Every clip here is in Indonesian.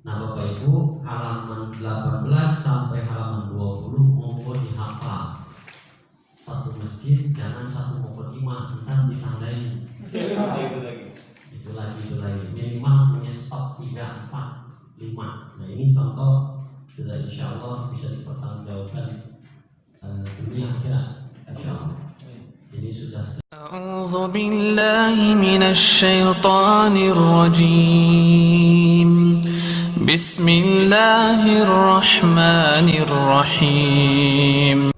Nah Bapak Ibu, halaman 18 sampai halaman 20 monggo dihafal. Satu masjid jangan satu mukadimah, entar ditandai. Itu lagi minimal punya stok 3, 4, 5. Nah ini contoh sudah insya Allah bisa dipertanggungjawabkan dunia akhirat insya Allah. Ini sudah. A'udzu billahi minasy syaithanir rajim. Bismillahirrahmanirrahim.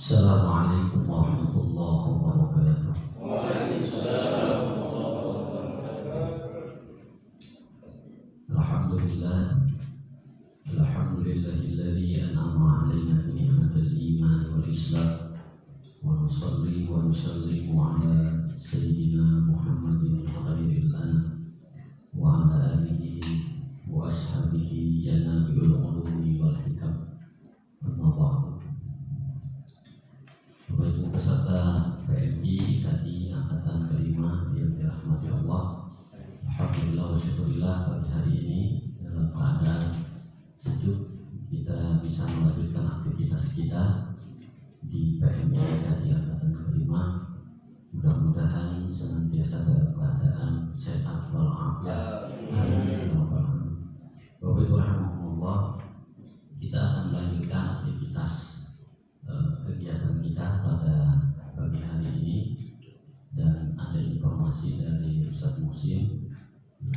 Assalamualaikum warahmatullahi wabarakatuh. Waalaikumsalam warahmatullahi wabarakatuh. Alhamdulillahilladzi an'ama 'alaina bi ni'matil iman wal islam wa nusalli wa nusallimu 'ala sayyidina Muhammadin khairil anam wa 'ala alihi wa ashabihi ya nabiyul ulumi wal hikam. Amma ba'du. Bapak Ibu peserta PMI tadi angkatan kelima yang dirahmati Allah, alhamdulillah wa syukurillah pagi hari ini dalam keadaan sejuk kita bisa melanjutkan aktivitas kita di PMI tadi angkatan kelima. Mudah-mudahan senantiasa dalam keadaan sehat walafiat. Amin. Bapak Ibu rahimahumullah, kita akan melanjutkan aktivitas kegiatan kita pada pagi hari ini, dan ada informasi dari Ustaz Muhsin.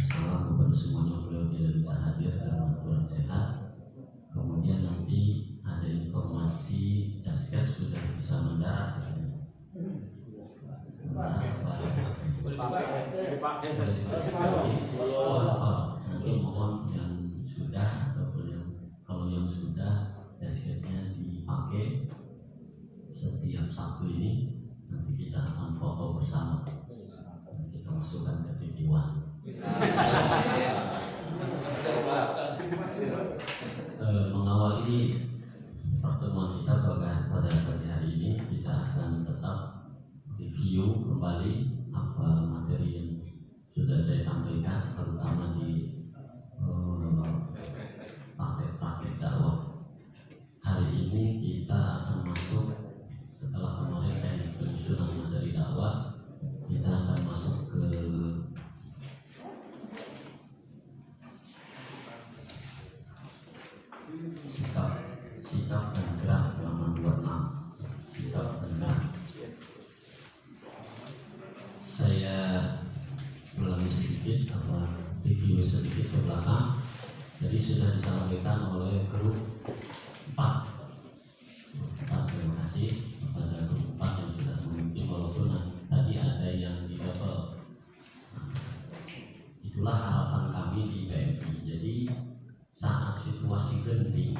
Salam kepada semuanya, beliau tidak bisa hadir karena kurang sehat. Kemudian nanti ada informasi Jasket sudah bisa mendarat. Nanti mohon yang sudah ataupun kalau yang sudah Jasketnya dipakai setiap Sabtu ini. Nanti kita akan foto bersama, kita masukkan ke TV One. Mengawali pertemuan kita pada pagi hari ini, kita akan tetap review kembali apa materi yang sudah saya sampaikan, terutama di paket-paket dakwah. Hari ini kita akan masuk, setelah kemarin teknik penyusunan materi dakwah, kita akan masuk ke sikap dan gerak halaman 26. Sikap dan gerak. Saya ulangi sedikit review sedikit ke belakang. Jadi sudah disampaikan oleh grup 4. Terima kasih kepada grup 4 yang sudah memimpin, walaupun tadi ada yang di level. Itulah harapan kami di PMI. Jadi saat situasi genting,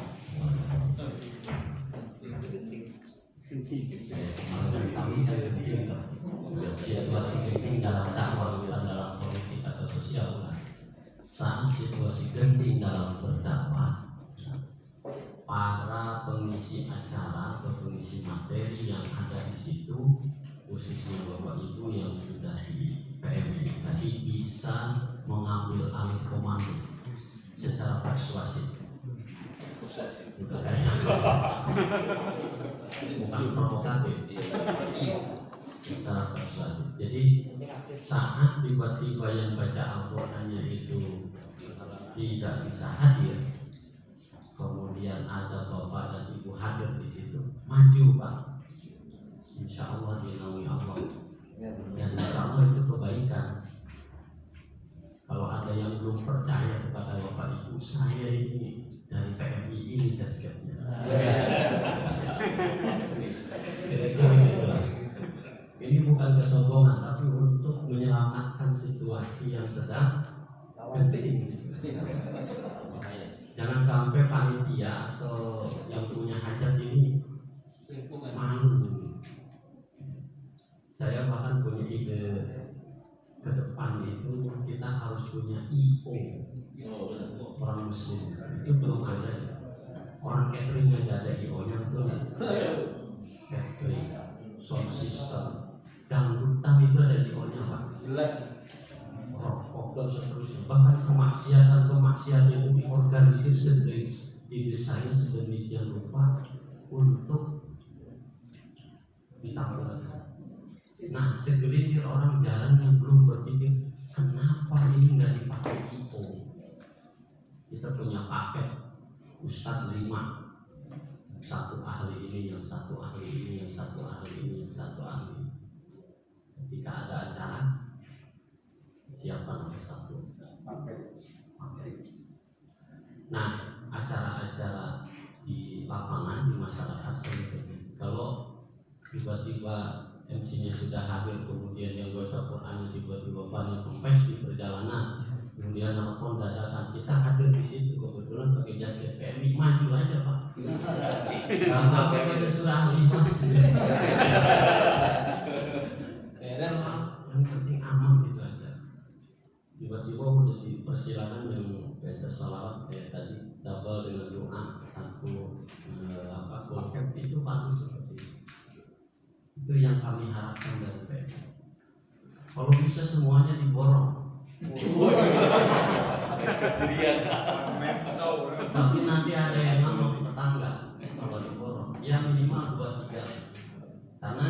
situasi genting dalam dakwah, bukan dalam politik atau sosial. Saat situasi genting dalam berdakwah, para pengisi acara atau pengisi materi yang ada di situ, khususnya Bapak Ibu yang sudah di PMI tadi, bisa mengambil alih komando secara persuasif. Bukan provokatif, secara persuasif. Jadi saat tiba-tiba yang baca Al-Qur'annya itu tidak bisa hadir, kemudian ada bapak dan ibu hadir di situ, maju Pak, insya Allah dinaungi Allah, dan insya Allah itu kebaikan. Kalau ada yang belum percaya kepada bapak ibu, saya ini dari PMI ini jasketnya. Ini bukan kesombongan, tapi untuk menyelamatkan situasi yang sedang penting. Jangan sampai panitia atau yang punya hajat ini malu. Saya bahkan punya ide ke depan itu kita harus punya IO orang muslim. Itu belum ada. Orang catering aja ada IO-nya, betul nggak? Catering, sound system, dangdutan itu ada IO-nya Pak. Jelas. Rokok dan seterusnya. Bahkan kemaksiatan itu diorganisir sendiri, didesain sedemikian rupa untuk ditampilkan. Nah, segelintir orang jarang yang belum berpikir kenapa ini nggak dipakai IO. Kita punya paket Ustadz 5, satu ahli ini, yang satu ahli ini, yang satu ahli ini, yang satu ahli ini. Ketika ada acara, siapa nomor satu? Nah, acara-acara di lapangan, di masyarakat seperti kalau tiba-tiba MC-nya sudah hadir, kemudian yang baca Quran tiba-tiba banyak kempes di perjalanan, kemudian nelfon dadakan, kita hadir di situ kebetulan pakai jas PMI, maju aja Pak. Kalau sampai baca surah Al-Ikhlas, yang penting aman gitu aja. Tiba-tiba udah dipersilakan yang biasa sholawat kayak tadi double dengan doa satu kelompok itu bagus seperti itu. Itu yang kami harapkan dari PM. Kalau bisa semuanya diborong. Tapi nanti ada yang ngamuk tetangga kalau diborong. Ya minimal 2-3. Karena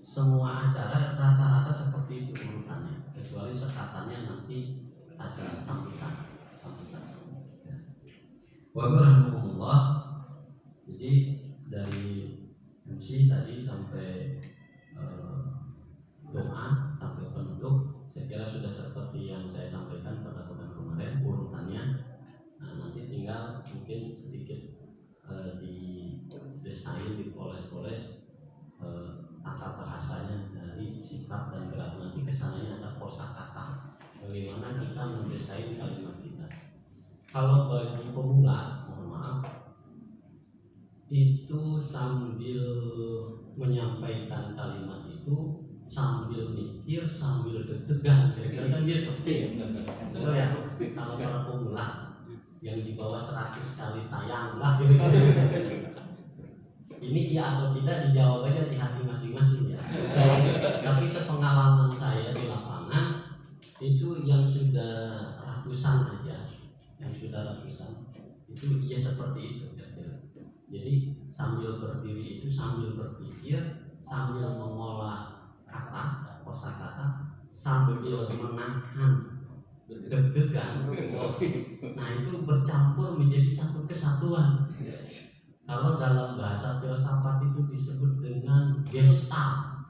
semua acara rata-rata seperti itu urutannya, kecuali sekatannya nanti ada sambutan. Waalaikumsalam. Jadi dari MC tadi sampai doa sampai penutup, saya kira sudah seperti yang saya sampaikan pada pekan kemarin urutannya. Nah, nanti tinggal mungkin sedikit didesain, dipoles-poles tata bahasanya dari sikap dan gerak. Nanti kesananya ada kosakata, bagaimana kita mendesain kalimat kita. Kalau bagi pemula, mohon maaf, itu sambil menyampaikan kalimat itu sambil mikir, sambil deg-degan, kira-kira kan gitu. Betul ya? Kalau para pemula yang di bawah 100 kali tayang lah kira-kira. Ini iya atau tidak dijawab aja di hati masing-masing ya. Tapi sepengalaman saya di lapangan itu yang sudah ratusan aja, itu iya seperti itu. Jadi sambil berdiri itu sambil berpikir, sambil mengolah kata, kosakata, sambil menahan deg-degan. Nah itu bercampur menjadi satu kesatuan. Kalau dalam bahasa filsafat itu disebut dengan gestalt.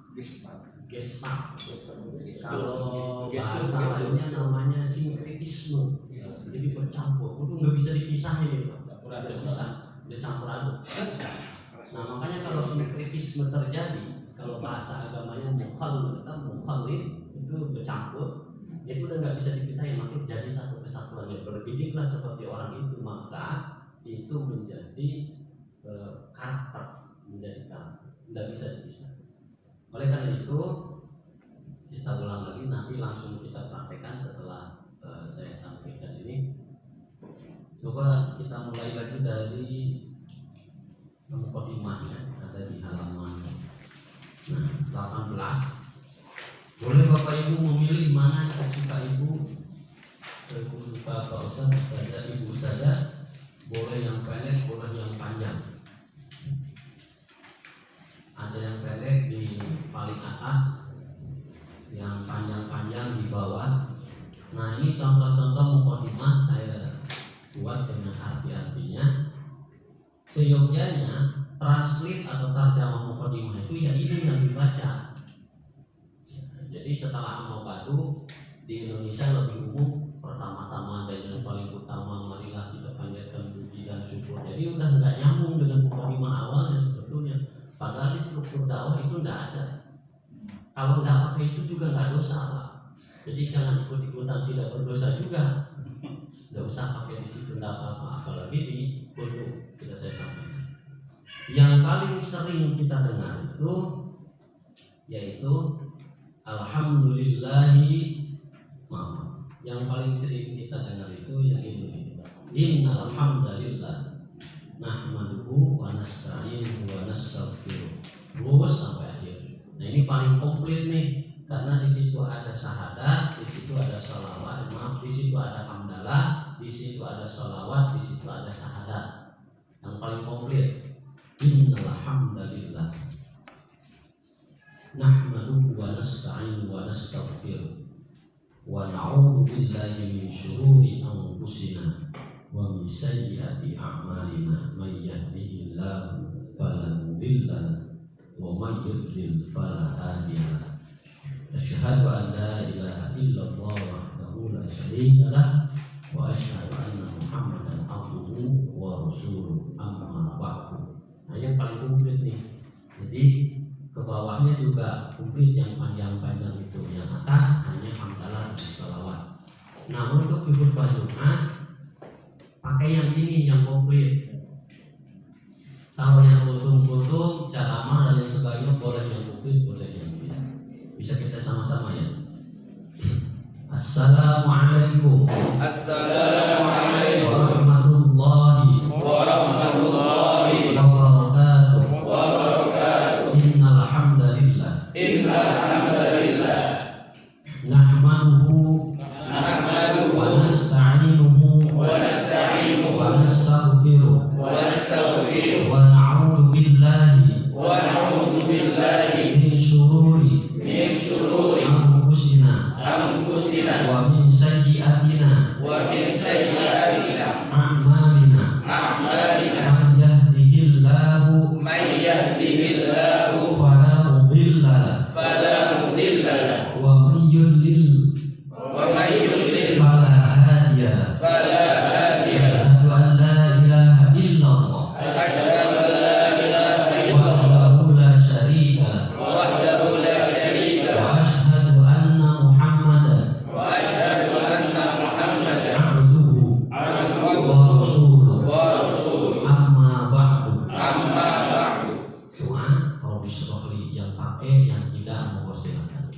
Kalau bahasa lainnya namanya sinkretisme. Jadi bercampur, itu nggak bisa dipisahin gitu. Udah susah, udah campur aduk. Nah makanya kalau sinkretisme terjadi, kalau bahasa agamanya mukhalif itu bercampur, itu udah nggak bisa dipisahin, makanya jadi satu kesatuan yang berbijiklah seperti orang itu, maka itu menjadi karakter, menjadi karakter, tidak bisa dipisah. Oleh karena itu kita ulang lagi, nanti langsung kita praktekkan setelah saya sampaikan ini. Coba kita mulai lagi dari mukadimahnya, ada di halaman 18. Boleh Bapak Ibu memilih mana yang suka Ibu, suka Pak Ustaz saja, Ibu saja. Boleh yang pendek, boleh yang panjang. Ada yang pendek di paling atas, yang panjang-panjang di bawah. Nah ini contoh-contoh mukadimah saya buat dengan arti-artinya. Seyogyanya translate atau terjemah mukadimah itu ya ini yang dibaca. Jadi setelah amal batu di Indonesia lebih umum, pertama-tama dan yang paling utama marilah kita panjatkan puji dan syukur. Jadi udah nggak nyambung dengan mukadimah awalnya sebetulnya. Padahal di struktur dakwah itu nggak ada. Kalau nggak pakai itu juga nggak dosa Pak. Jadi jangan ikut-ikutan tidak berdosa juga. Tidak usah pakai di situ, tidak apa-apa, apalagi di kultum sudah saya sampaikan. Yang paling sering kita dengar itu yaitu alhamdulillahi, maaf. Yang paling sering kita dengar itu yang ini. Innal hamdalillah nahmaduhu wa nasta'inuhu wa nastaghfiruh. Terus sampai akhir. Nah, ini paling komplit nih, karena di situ ada syahadat, di situ ada sholawat, maaf, di situ ada hamdalah, di situ ada sholawat, di situ ada syahadat. Yang paling komplit. Innal hamdalillah nahmaduhu wa nasta'inuhu wa nastaghfiruh wa na'udzu billahi min syururi anfusina wa min sayyiati a'malina may yahdihillahu fala mudilla lahu wa may yudlil fala hadiya lahu. Asyhadu an la ilaha illallah wahdahu la syarika lahu wa asyhadu anna Muhammadan abduhu wa rasuluh, amma ba'du. Nah, yang paling komplit nih. Jadi ke bawahnya juga komplit, yang panjang-panjang itu. Yang atas hanya hamdalah dan sholawat. Nah, untuk di khutbah Jumat pakai yang ini, yang komplit. Kalau yang kultum-kultum, ceramah dan lain sebagainya boleh yang komplit, boleh yang tidak. Bisa kita sama-sama ya. Assalamualaikum. Assalamualaikum warahmatullahi warahmatullahi wabarakatuh. wabarakatuh. Innal hamdalillah Innal hamdalillah nahmaduhu nahmaduhu wa nasta'inuhu wa nasta'inuhu wa nastaghfiruh wa nastaghfiruh wa na'udzu billahi wa na'udzu billahi min syururi min syururi anfusina anfusina wa min sayyiatina wa min sayyiatina a'malina. a'malina. Man yahdihillahu May yahdihillahu fala mudilla lahu fala mudilla lahu wa man yudlil wa may yudlil fala hadiya lahu. fala hadiya lahu. Asyhadu an la ilaha illallah Asyhadu an la ilaha illallah wahdahu la syarika lahu wahdahu la syarika wa lahu asyhadu anna Muhammadan wa asyhadu anna Muhammadan abduhu abduhu wa rasuluh, wa rasuluh. amma ba'du. Amma ba'du. Doa kalau disrohli yang pakai, yang tidak mau silakan.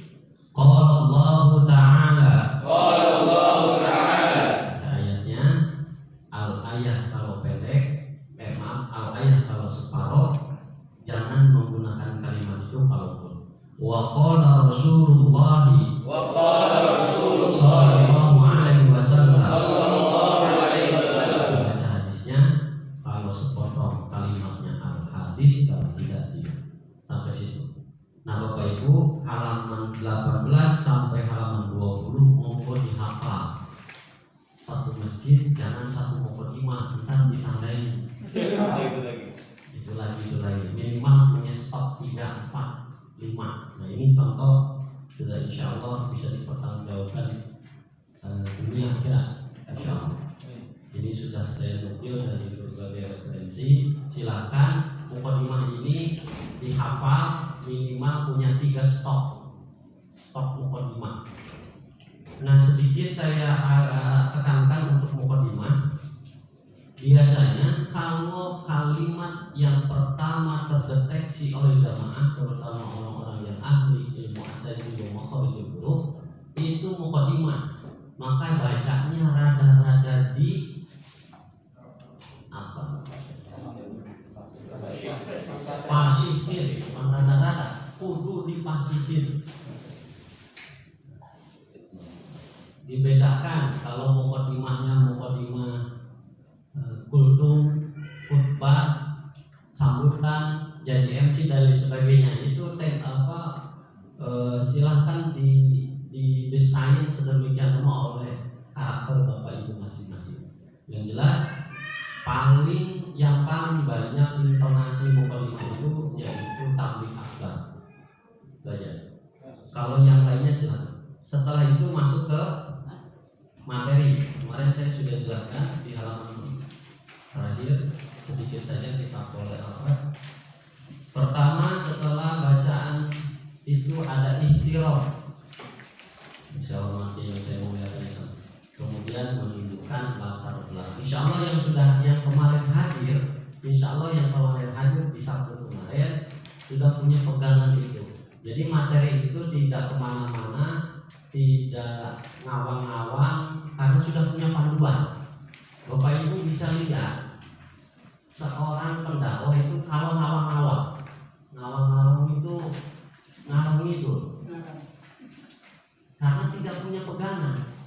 Qala Allah Ta'ala. Qala Allah Ta'ala. Ayatnya al-ayah kalau pendek, maaf, al-ayah kalau separuh, jangan menggunakan kalimat itu kalaupun. Wa qala Rasulullah Wa qala Rasulullah sallallahu alaihi wasallam. sallallahu alaihi wasallam. Baca hadisnya, kalau sepotong kalimatnya al-hadis, kalau tidak sampai situ. Nah, Bapak Ibu, halaman 18 sampai halaman 20 mohon dihafal. Satu masjid jangan satu mukadimah, entar ditandai. Itu lagi minimal punya stok 3, 4, 5. Nah, ini contoh sudah insya Allah bisa dipertanggungjawabkan dunia akhirat insya Allah. Ini sudah saya nukil dari berbagai referensi. Silakan mukadimah ini dihafal, minimal punya 3 stok mukadimah. Nah, sedikit saya tekankan untuk mukadimah. Biasanya kalau kalimat yang pertama terdeteksi oleh jamaah, terutama orang-orang yang ahli ilmu at-tajwid wa makharijul huruf, itu mukadimah. Maka bacanya rada-rada di apa? Pasifin, bukan rada-rada, kudu dipasifin. Dibedakan kalau mukadimahnya mukadimah kultum, khutbah, sambutan, jadi MC dan lain sebagainya, itu silahkan didesain sedemikian rupa oleh karakter Bapak Ibu masing-masing. Yang jelas yang paling banyak intonasi mukadimah itu yaitu tabligh akbar. Belajar. Kalau yang lainnya silakan. Setelah itu masuk ke materi. Kemarin saya sudah jelaskan di halaman terakhir, sedikit saja kita boleh apa. Pertama, setelah bacaan itu ada ikhtiraf. Insyaallah nanti yang saya muliakan. Kemudian menunjukkan insya Allah yang kemarin hadir, insya Allah yang kemarin hadir di Sabtu kemarin sudah punya pegangan itu. Jadi materi itu tidak kemana-mana, tidak ngawang-ngawang, karena sudah punya panduan. Bapak Ibu bisa lihat seorang pendakwah itu kalau ngawang-ngawang itu ngalami itu karena tidak punya pegangan.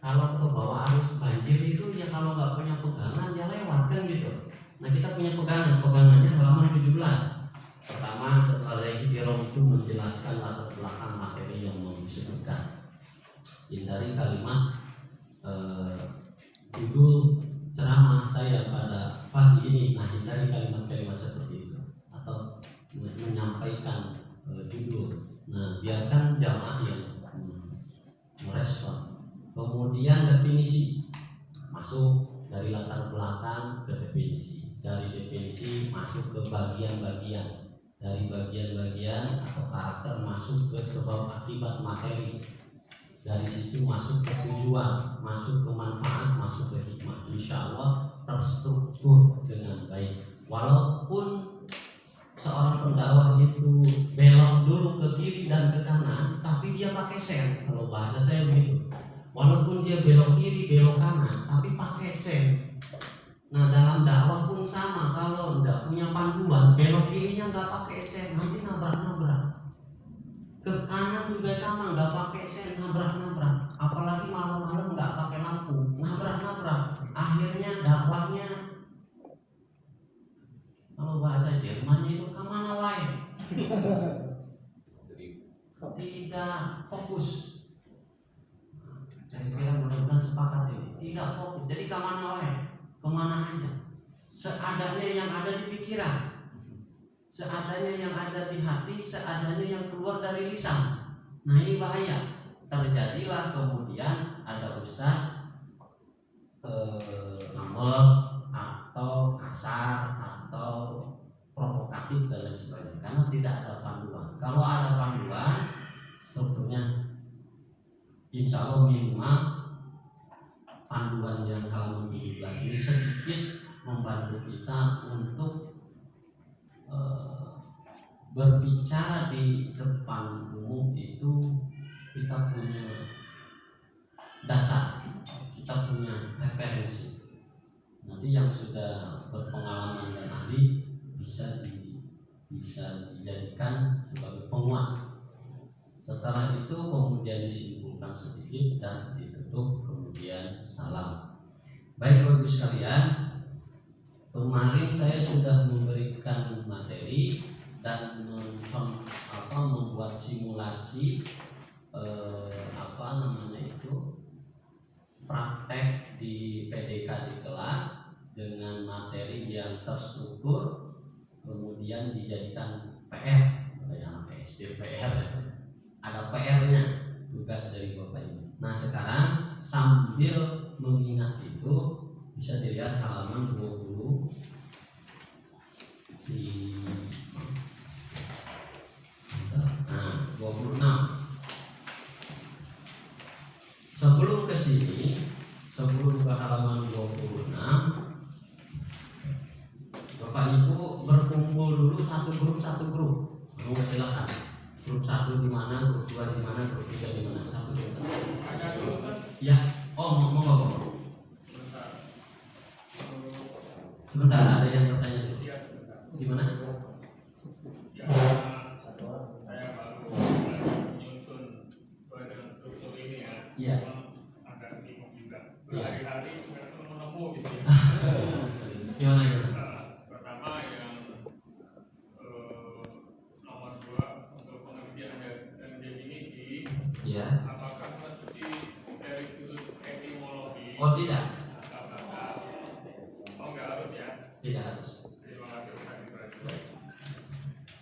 Kalau ke bawah arus banjir itu ya kalau nggak punya pegangan ya lewat kan gitu. Nah kita punya pegangannya halaman 17. Pertama setelah Zahirul itu menjelaskan latar belakang materi yang mau disebutkan. Hindari kalimat judul ceramah saya pada pagi ini. Nah hindari kalimat-kalimat seperti itu atau menyampaikan judul. Nah biarkan jamaah yang merespon. Kemudian definisi masuk dari latar belakang ke definisi, dari definisi masuk ke bagian-bagian, dari bagian-bagian atau karakter masuk ke sebab akibat materi, dari situ masuk ke tujuan, masuk ke manfaat, masuk ke hikmah. Insya Allah terstruktur dengan baik. Walaupun seorang pendakwah itu belok dulu ke kiri dan ke kanan, tapi dia pakai sen, kalau bahasa saya begitu. Walaupun dia belok kiri, belok kanan, tapi pakai sen. Nah dalam dakwah pun sama, kalau tidak punya panduan, belok kirinya nggak pakai sen, nanti nabrak-nabrak. Ke kanan juga sama, nggak pakai sen, nabrak-nabrak. Apalagi malam-malam nggak pakai lampu, nabrak-nabrak. Akhirnya dakwahnya, kalau bahasa Jermannya itu kemana wae, tidak fokus. Kira-kira mudah-mudahan sepakat ini. Tidak fokus, jadi kemana wae, kemana aja. Seadanya yang ada di pikiran, seadanya yang ada di hati, seadanya yang keluar dari lisan. Nah ini bahaya. Terjadilah kemudian ada ustaz ngambek atau kasar atau provokatif dan lain sebagainya, karena tidak ada panduan. Kalau ada panduan, sebetulnya insya Allah minimal panduan yang halaman 17 ini sedikit membantu kita untuk berbicara di depan umum itu. Kita punya dasar, kita punya referensi. Nanti yang sudah berpengalaman dan ahli bisa dijadikan sebagai penguat. Setelah itu kemudian disimpulkan sedikit dan ditutup, kemudian salam. Baik Bapak Ibu sekalian, kemarin saya sudah memberikan materi dan membuat simulasi praktek di PDK di kelas dengan materi yang terstruktur, kemudian dijadikan PR, kayak anak SD PR, ada PR-nya, tugas dari Bapak Ibu. Nah sekarang sambil mengingat itu bisa dilihat halaman 20 di 26. Sebelum ke sini, sebelum ke halaman 26, Bapak Ibu berkumpul dulu satu grup. Mau silakan. Grup 1 di mana, grup 2 di mana, grup 3 di mana? Satu grup. Ya. Oh, mau. Sebentar, ada yang bertanya dulu. Gimana? Saya baru menyusun dengan struktur ini ya. Iya. Agak bingung juga. Berhari-hari menempuh gitu ya. Gimana? Pertama yang nomor 2 untuk pengertian dan definisi. Iya. Apakah mesti dari sudut etimologi? Oh tidak. Oh nggak harus ya? Tidak harus. Terima kasih Ustaz Ibrahim.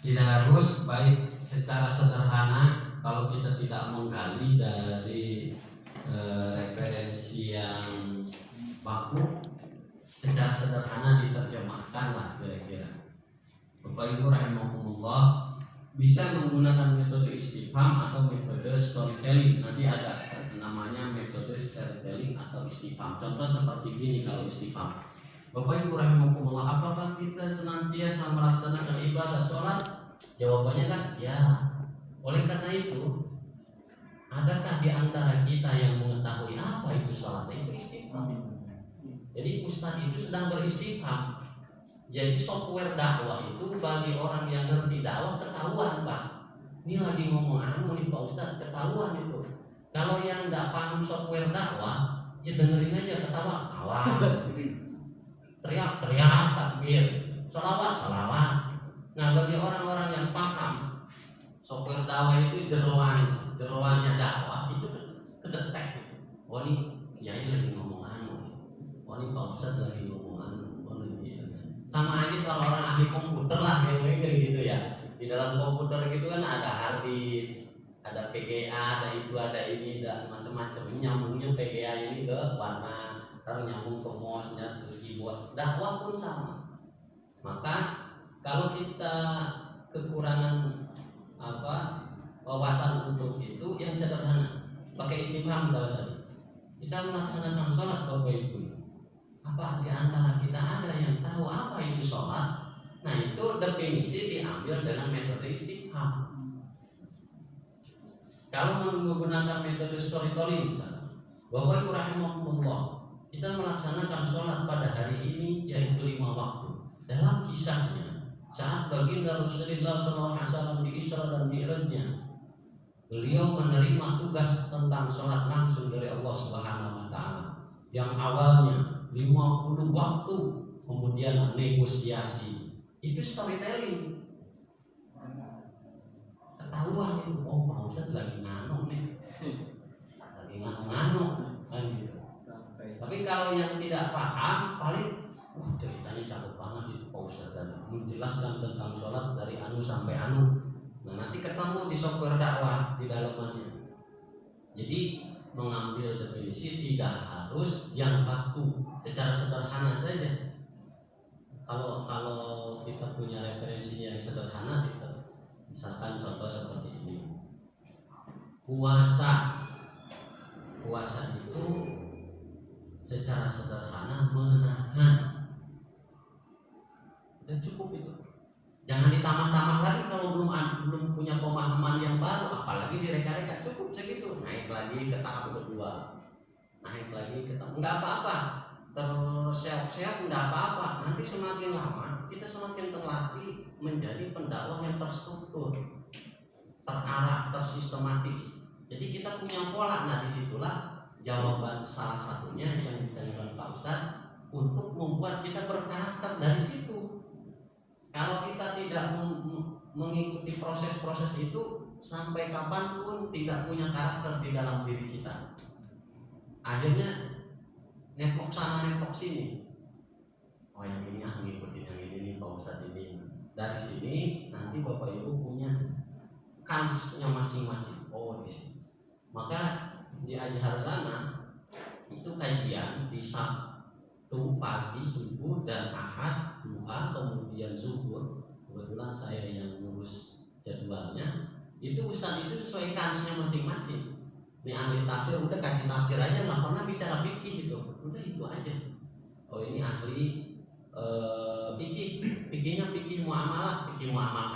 Tidak harus, baik secara sederhana kalau kita tidak menggali dari referensi yang baku, secara sederhana diterjemahkan lah kira-kira. Bapak Ibu rahimahumullah bisa menggunakan metode istifham atau metode storytelling. Nanti ada namanya metode storytelling atau istifham. Contoh seperti ini kalau istifham. Bapak Ibu rahimakumullah, apakah kita senantiasa melaksanakan ibadah sholat? Jawabannya kan ya. Oleh karena itu, adakah di antara kita yang mengetahui apa itu sholat? Itu istifham. Jadi Ustaz itu sedang beristifham. Jadi software dakwah itu bagi orang yang ngerti dakwah ketahuan, Pak. Ini lagi ngomong anu nih Pak Ustaz, ketahuan itu. Kalau yang nggak paham software dakwah, ya dengerin aja ketawa. Teriak takbir, salawat. Nah bagi orang-orang yang paham software dakwah itu jeroannya dakwah itu kedetek. Oh ini kiai lagi ngomong anu, oh ini Pak Ustaz lagi ngomong anu. Sama aja kalau orang ahli komputer lah yang kayak gitu ya. Di dalam komputer gitu kan ada hard disk, ada PGA, ada itu, ada ini, ada macam-macam. Nyambungnya PGA ini ke warna, terus nyambung ke mouse-nya, terus keyboard. Dakwah pun sama. Maka kalau kita kekurangan wawasan untuk itu yang sederhana, pakai istifham tadi. Kita melaksanakan sholat Bapak Ibu. Apa di antara kita ada yang tahu apa itu sholat? Nah itu definisi diambil dengan metode istifham. Kalau menggunakan metode storytelling misalnya, Bapak Ibu rahimakumullah, kita melaksanakan sholat pada hari ini yaitu 5 waktu. Dalam kisahnya, saat baginda Rasulullah SAW di Isra dan Mi'rajnya, beliau menerima tugas tentang sholat langsung dari Allah Subhanahu Wa Taala. Yang awalnya 50 waktu, kemudian negosiasi. Itu storytelling. Ketahuan itu, oh Pak Ustaz lagi nganu nih, lagi nganu kan gitu. Tapi kalau yang tidak paham, paling ceritanya cakep banget itu Pak Ustaz, dan menjelaskan tentang sholat dari anu sampai anu. Nah nanti ketemu di software dakwah di dalamannya. Jadi mengambil definisi tidak harus yang baku, secara sederhana saja. Kalau kita punya referensi yang sederhana, kita misalkan contoh seperti ini. Puasa itu secara sederhana menahan. Itu cukup itu. Jangan ditambah-tambah lagi kalau belum punya pemahaman yang baru, apalagi direka-reka. Cukup segitu. Naik lagi ke tahap kedua. Naik lagi ke tahap, enggak apa-apa. Terseok-seok enggak apa-apa. Nanti semakin lama kita semakin terlatih menjadi pendakwah yang terstruktur, terarah, tersistematis. Jadi kita punya pola. Nah disitulah jawaban salah satunya yang ditanyakan Pak Ustaz untuk membuat kita berkarakter dari situ. Kalau kita tidak mengikuti proses-proses itu, sampai kapanpun tidak punya karakter di dalam diri kita. Akhirnya nepok sana nepok sini. Oh yang ini ngikutin yang ini nih Pak Ustaz ini. Dari sini nanti Bapak Ibu punya kansnya masing-masing. Oh di sini. Maka di Azhar sana itu kajian di Sabtu pagi subuh dan Ahad duha, kemudian zuhur. Kebetulan saya yang ngurus jadwalnya. Itu Ustaz itu sesuai kansnya masing-masing. Ini ahli tafsir udah kasih tafsir aja, nggak pernah bicara fikih gitu. Udah itu aja. Oh ini ahli fikihnya fikih muamalah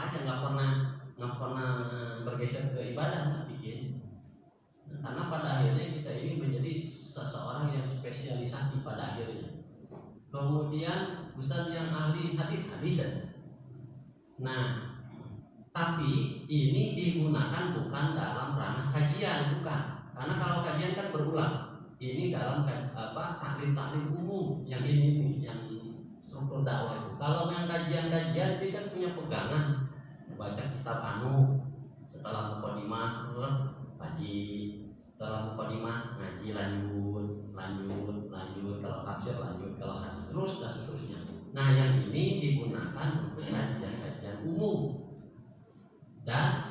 aja, nggak pernah bergeser ke ibadah, nggak fikih. Nah, karena pada akhirnya kita ini menjadi seseorang yang spesialisasi pada akhirnya. Kemudian Ustaz yang ahli hadis. Nah, tapi ini digunakan bukan dalam ranah kajian, bukan. Karena kalau kajian kan berulang. Ini dalam taklim umum yang ini yang struktur dakwah itu. Kalau yang kajian-kajian itu kan punya pegangan, baca kitab anu, setelah mukadimah kaji, setelah mukadimah ngaji lanjut, kalau tafsir lanjut, kalau hadis terus dan seterusnya. Nah yang ini digunakan untuk kajian-kajian umum dan